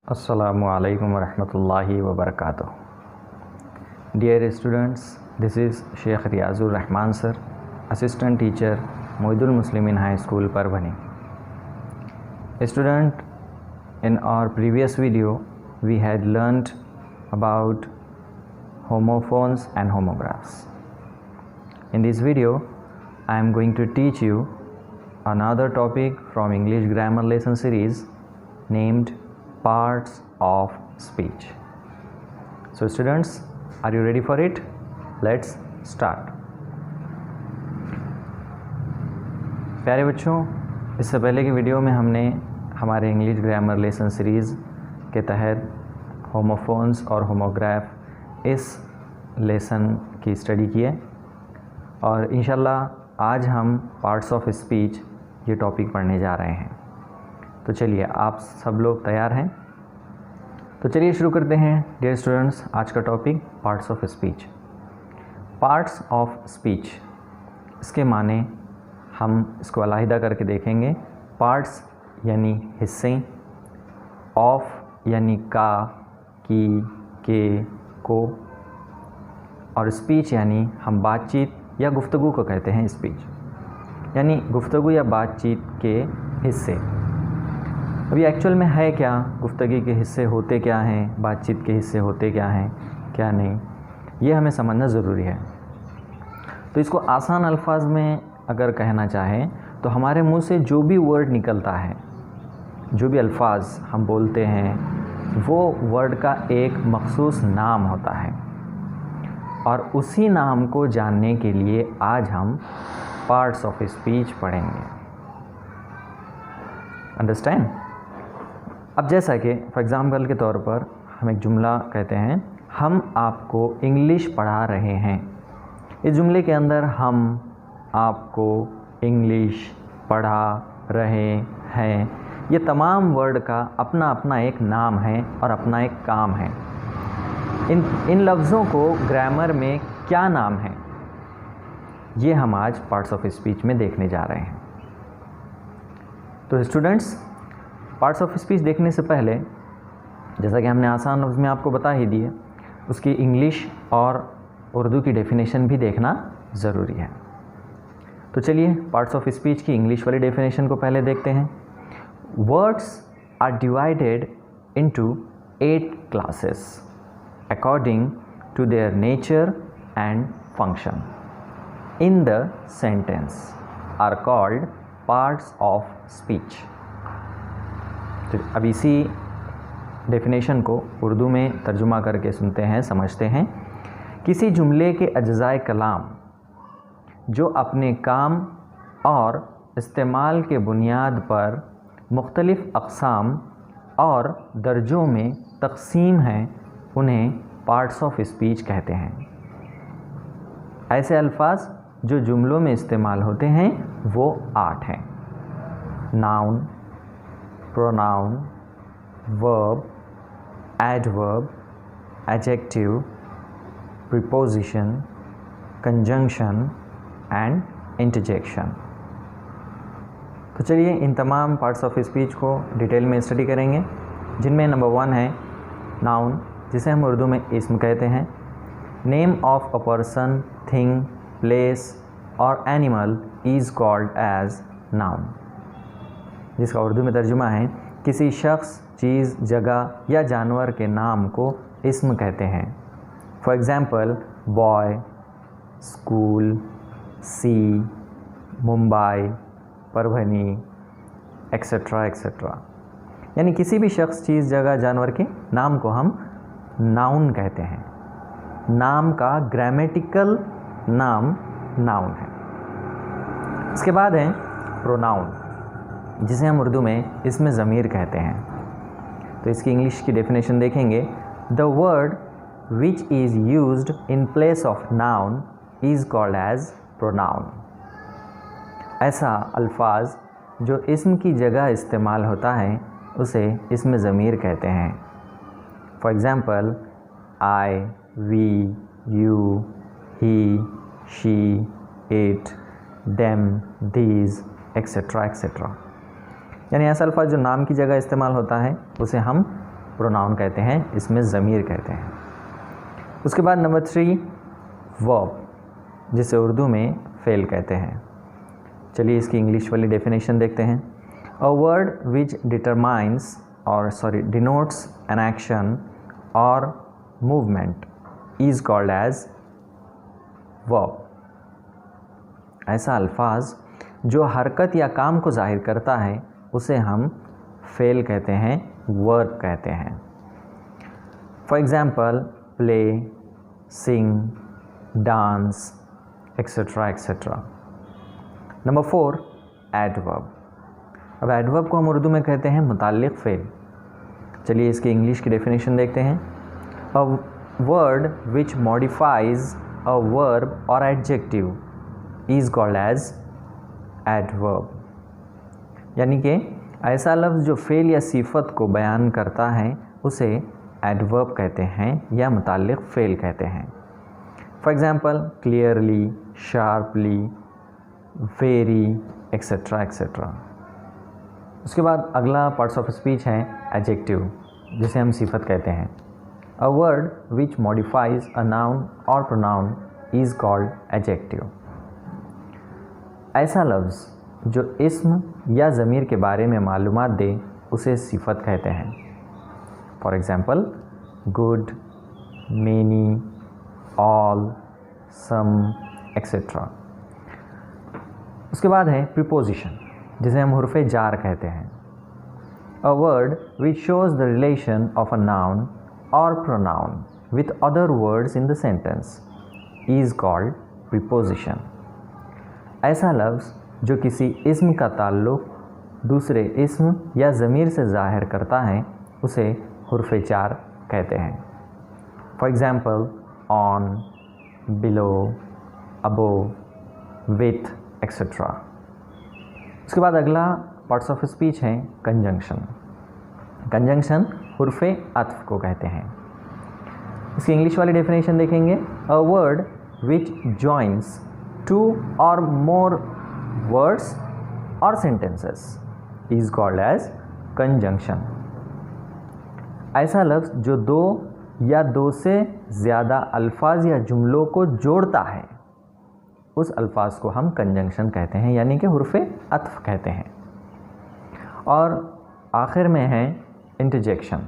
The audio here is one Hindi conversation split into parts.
Assalamu alaikum warahmatullahi wabarakatuh. Dear students, this is Sheikh Riyazur Rahman sir, Assistant Teacher, Moidul Muslimin High School, Parbhani. Student, in our previous video, we had learnt about homophones and homographs. In this video, I am going to teach you another topic from English Grammar Lesson Series named Parts of Speech. So students, are you ready for it? Let's start. प्यारे बच्चों, इससे पहले की वीडियो में हमने हमारे इंग्लिश ग्रामर लेसन सीरीज़ के तहत होमोफोन्स और होमोग्राफ इस लेसन की स्टडी की है और इंशाल्लाह आज हम पार्ट्स ऑफ स्पीच ये टॉपिक पढ़ने जा रहे हैं। तो चलिए, आप सब लोग तैयार हैं? तो चलिए शुरू करते हैं डियर स्टूडेंट्स। आज का topic parts of speech. Parts of speech, इसके माने हम इसको अलहदा करके देखेंगे। पार्ट्स यानी हिस्से, ऑफ यानी का, की, के, को, और स्पीच यानी हम बातचीत या गुफ्तगू को कहते हैं स्पीच, यानी गुफ्तगू या बातचीत के हिस्से। अभी एक्चुअल में है क्या, गुफ्तगी के हिस्से होते क्या हैं, बातचीत के हिस्से होते क्या हैं, क्या नहीं, ये हमें समझना ज़रूरी है। तो इसको आसान अल्फाज में अगर कहना चाहें तो हमारे मुंह से जो भी वर्ड निकलता है, जो भी अल्फाज हम बोलते हैं, वो वर्ड का एक मखसूस नाम होता है और उसी नाम को जानने के लिए आज हम पार्ट्स ऑफ स्पीच पढ़ेंगे। अंडरस्टैंड? अब जैसा कि फॉर एग्ज़ाम्पल के तौर पर हम एक जुमला कहते हैं, हम आपको इंग्लिश पढ़ा रहे हैं। इस जुमले के अंदर हम आपको इंग्लिश पढ़ा रहे हैं, ये तमाम वर्ड का अपना अपना एक नाम है और अपना एक काम है। इन लफ्ज़ों को ग्रामर में क्या नाम है, ये हम आज पार्ट्स ऑफ स्पीच में देखने जा रहे हैं। तो स्टूडेंट्स, पार्ट्स ऑफ स्पीच देखने से पहले, जैसा कि हमने आसान लफ्ज़ में आपको बता ही दिए, उसकी इंग्लिश और उर्दू की डेफिनेशन भी देखना ज़रूरी है। तो चलिए पार्ट्स ऑफ स्पीच की इंग्लिश वाली डेफिनेशन को पहले देखते हैं। Words are divided into 8 classes according to their nature and function in the sentence are called parts of speech. तो अब इसी डेफिनेशन को उर्दू में तर्जुमा करके सुनते हैं, समझते हैं। किसी जुमले के अज्ज़ाए कलाम जो अपने काम और इस्तेमाल के बुनियाद पर मुख्तलिफ़ अक़साम और दर्जों में तक़सीम हैं, उन्हें पार्ट्स ऑफ स्पीच कहते हैं। ऐसे अल्फाज जो जुमलों में इस्तेमाल होते हैं वो 8 हैं। Noun, pronoun, verb, adverb, adjective, preposition, conjunction and interjection. तो चलिए इन तमाम पार्ट्स ऑफ स्पीच को डिटेल में स्टडी करेंगे, जिनमें नंबर 1 है नाउन, जिसे हम उर्दू में इस्म कहते हैं। Name of a person, thing, place और animal is called as noun, जिसका उर्दू में तर्जुमा है किसी शख्स, चीज़, जगह या जानवर के नाम को इस्म कहते हैं। For example boy, school, sea, Mumbai, Parbhani, etcetera etcetera. यानी किसी भी शख्स, चीज़, जगह, जानवर के नाम को हम नाउन कहते हैं। नाम का ग्रामेटिकल नाम नाउन है। इसके बाद है प्रोनाउन, जिसे हम उर्दू में इसमें ज़मीर कहते हैं। तो इसकी इंग्लिश की डेफिनेशन देखेंगे। The word which is used in place of noun is called as pronoun. ऐसा अल्फाज जो इस्म की जगह इस्तेमाल होता है उसे इसमें ज़मीर कहते हैं। For example I, we, you, he, she, it, them, these, etcetera etcetera. यानी ऐसा अल्फाज जो नाम की जगह इस्तेमाल होता है उसे हम प्रोनाउन कहते हैं, इसमें ज़मीर कहते हैं। उसके बाद नंबर 3 वर्ब, जिसे उर्दू में फ़ेल कहते हैं। चलिए इसकी इंग्लिश वाली डेफिनेशन देखते हैं। A word which denotes an action और movement is called as verb. ऐसा अल्फाज जो हरकत या काम को जाहिर करता है उसे हम फ़ेल कहते हैं, वर्ब कहते हैं। For example play, sing, dance, etcetera etcetera. Number 4 adverb. अब एडवर्ब को हम उर्दू में कहते हैं मुताल्लिक़ फ़ेल। चलिए इसकी इंग्लिश की डेफिनेशन देखते हैं। A word which modifies a verb और adjective is called as adverb. यानी कि ऐसा लफ्ज़ जो फ़ेल या सिफत को बयान करता है उसे एडवर्ब कहते हैं या मुताल्लिक़ फ़ेल कहते हैं। For example clearly, sharply, very, etcetera etcetera. उसके बाद अगला पार्ट्स ऑफ स्पीच है एडजेक्टिव, जिसे हम सिफत कहते हैं। A word which modifies a noun और प्रोनाउन इज़ कॉल्ड एडजेक्टिव। ऐसा लफ्ज़ जो इस्म या ज़मीर के बारे में मालूमात दे उसे सिफत कहते हैं। For example good, many, all, some, etcetera. उसके बाद है प्रीपोजिशन, जिसे हम हुर्फ़े जार कहते हैं। A word which shows the relation of a noun और pronoun with other words in the sentence is called preposition. ऐसा लफ्ज़ जो किसी इस्म का ताल्लुक़ दूसरे इस्म या ज़मीर से ज़ाहिर करता है उसे हुर्फ़े जार कहते हैं। For example on, below, above, with, etcetera. उसके बाद अगला पार्ट्स ऑफ स्पीच है कंजंक्शन। कंजंक्शन हुर्फ़े अत्फ़ को कहते हैं। इसकी इंग्लिश वाली डेफिनेशन देखेंगे। अ word which joins 2 or more words or sentences is called as conjunction। ऐसा लफ्ज़ जो 2 या 2 से ज़्यादा अल्फाज या जुमलों को जोड़ता है उस अल्फाज को हम कंजंक्शन कहते हैं, यानी कि हुर्फ़े अत्फ़ कहते हैं। और आखिर में है इंटरजेक्शन,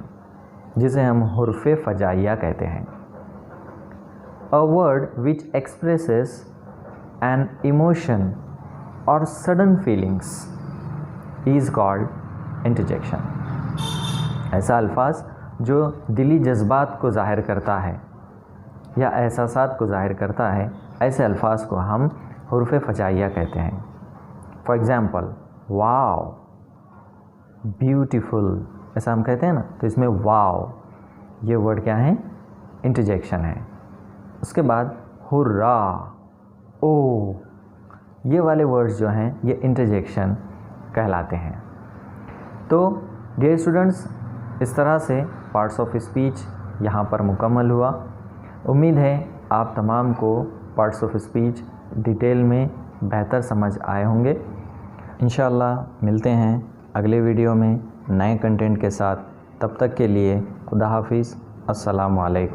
जिसे हम हुर्फ़े फ़जाइया कहते हैं। A word which expresses an emotion or sudden feelings is called interjection। ऐसा अल्फाज जो दिली जज्बात को ज़ाहिर करता है या एहसासात को ज़ाहिर करता है, ऐसे अल्फाज को हम हुर्फ़े फ़जाइया कहते हैं। फॉर एग्ज़ाम्पल वाव, ब्यूटीफुल, ऐसा हम कहते हैं ना, तो इसमें वाव ये वर्ड क्या है, इंटरजेक्शन है। उसके बाद हुर्रा, ओ, ये वाले वर्ड्स जो हैं ये इंटरजेक्शन कहलाते हैं। तो डियर स्टूडेंट्स, इस तरह से पार्ट्स ऑफ स्पीच यहाँ पर मुकम्मल हुआ। उम्मीद है आप तमाम को पार्ट्स ऑफ स्पीच डिटेल में बेहतर समझ आए होंगे। इंशाअल्लाह मिलते हैं अगले वीडियो में नए कंटेंट के साथ। तब तक के लिए खुदा हाफिज़, अस्सलामु अलैकुम।